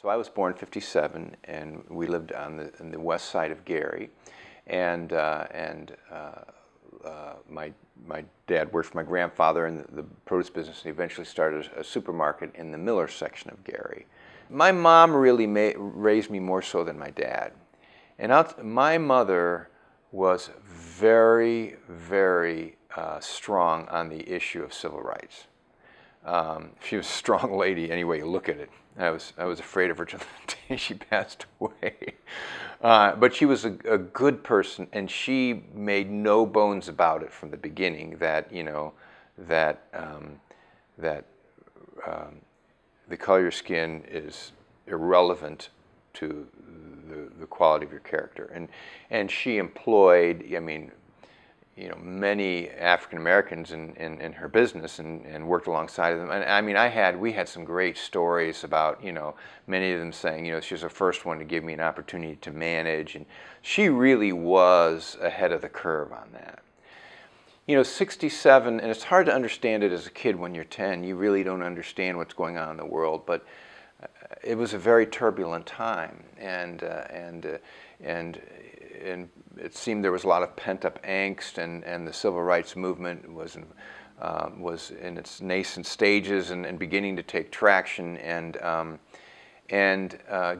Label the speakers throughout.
Speaker 1: So I was born in '57, and we lived on the west side of Gary, and my dad worked for my grandfather in the produce business, and he eventually started a supermarket in the Miller section of Gary. My mom really raised me more so than my dad, and my mother was very, very strong on the issue of civil rights. She was a strong lady any way you look at it. I was afraid of her till the day she passed away. But she was a good person, and she made no bones about it from the beginning that, you know, that the color of your skin is irrelevant to the quality of your character. And she employed, I mean, you know, many African Americans in her business and worked alongside of them. And I mean, we had some great stories about, you know, many of them saying, you know, she was the first one to give me an opportunity to manage, and she really was ahead of the curve on that. You know, '67, and it's hard to understand it as a kid when you're 10. You really don't understand what's going on in the world, but it was a very turbulent time, and it seemed there was a lot of pent-up angst, and the civil rights movement was in its nascent stages and beginning to take traction, and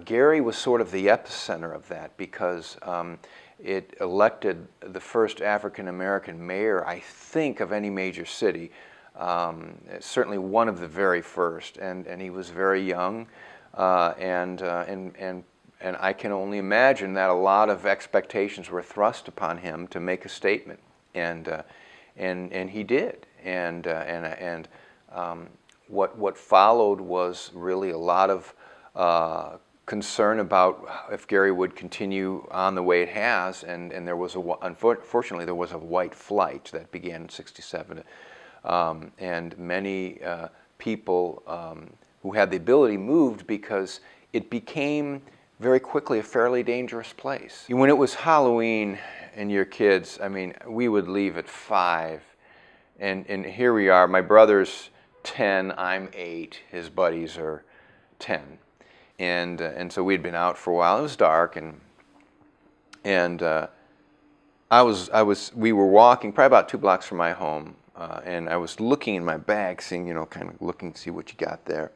Speaker 1: Gary was sort of the epicenter of that, because it elected the first African-American mayor, I think, of any major city, certainly one of the very first, and he was very young, and I can only imagine that a lot of expectations were thrust upon him to make a statement, and he did. And what followed was really a lot of concern about if Gary would continue on the way it has, and there was unfortunately there was a white flight that began in '67, and many people who had the ability moved because it became very quickly a fairly dangerous place. When it was Halloween and your kids, I mean, we would leave at 5, and here we are. My brother's 10, I'm 8, his buddies are 10, and so we'd been out for a while. It was dark, and we were walking probably about 2 blocks from my home, and I was looking in my bag, seeing, you know, kind of looking to see what you got there,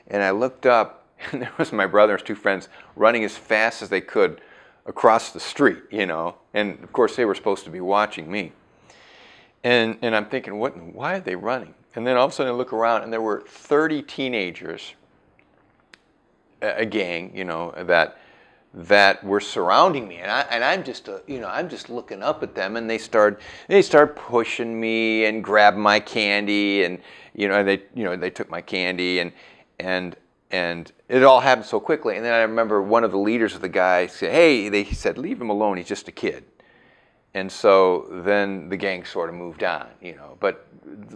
Speaker 1: and I looked up. And there was my brother and his 2 friends running as fast as they could across the street, you know. And of course they were supposed to be watching me. And I'm thinking, why are they running? And then all of a sudden I look around, and there were 30 teenagers, a gang, you know, that were surrounding me. And I'm just, you know, I'm just looking up at them, and they start pushing me and grab my candy, and they took my candy, and it all happened so quickly. And then I remember one of the leaders of the guys said, "Hey," he said, "leave him alone. He's just a kid." And so then the gang sort of moved on, you know. But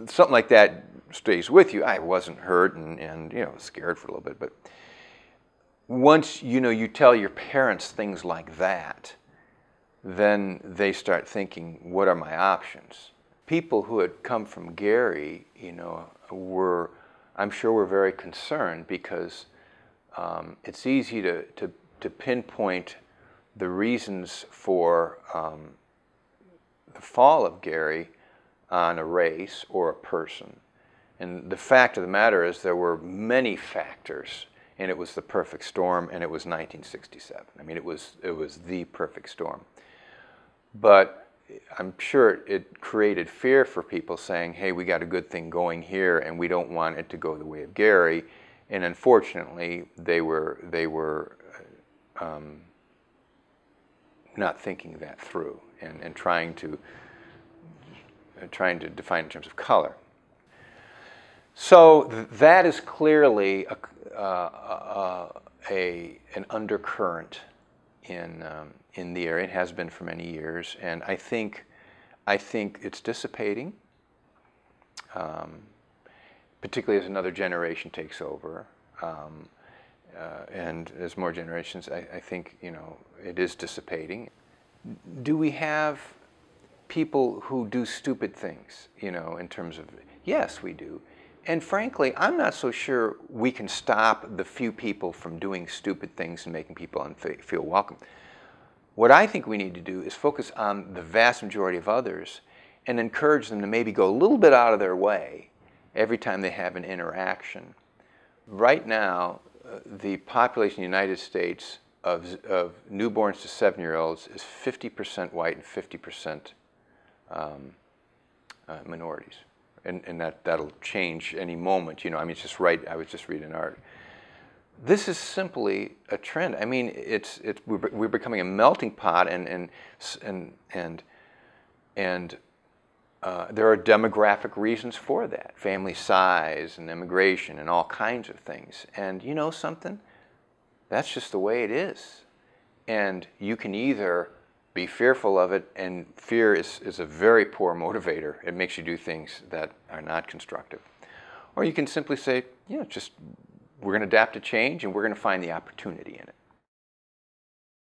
Speaker 1: something like that stays with you. I wasn't hurt and you know, scared for a little bit. But once, you know, you tell your parents things like that, then they start thinking, what are my options? People who had come from Gary, you know, I'm sure we're very concerned, because it's easy to pinpoint the reasons for the fall of Gary on a race or a person. And the fact of the matter is there were many factors, and it was the perfect storm, and it was 1967. I mean, it was the perfect storm. But I'm sure it created fear for people, saying, hey, we got a good thing going here, and we don't want it to go the way of Gary. And unfortunately, they were not thinking that through, and trying to define in terms of color. So that is clearly an undercurrent in the area. It has been for many years, and I think it's dissipating, particularly as another generation takes over, and as more generations, I think, you know, it is dissipating. Do we have people who do stupid things, you know, in terms of, yes, we do, And frankly, I'm not so sure we can stop the few people from doing stupid things and making people feel welcome. What I think we need to do is focus on the vast majority of others and encourage them to maybe go a little bit out of their way every time they have an interaction. Right now, the population in the United States of newborns to 7-year-olds is 50% white and 50% minorities. And that'll change any moment. You know, I mean, it's just right. I was just reading art. This is simply a trend. I mean, we're becoming a melting pot, and there are demographic reasons for that: family size and immigration and all kinds of things. And you know something? That's just the way it is. And you can either be fearful of it, and fear is a very poor motivator. It makes you do things that are not constructive. Or you can simply say, yeah, just we're going to adapt to change, and we're going to find the opportunity in it.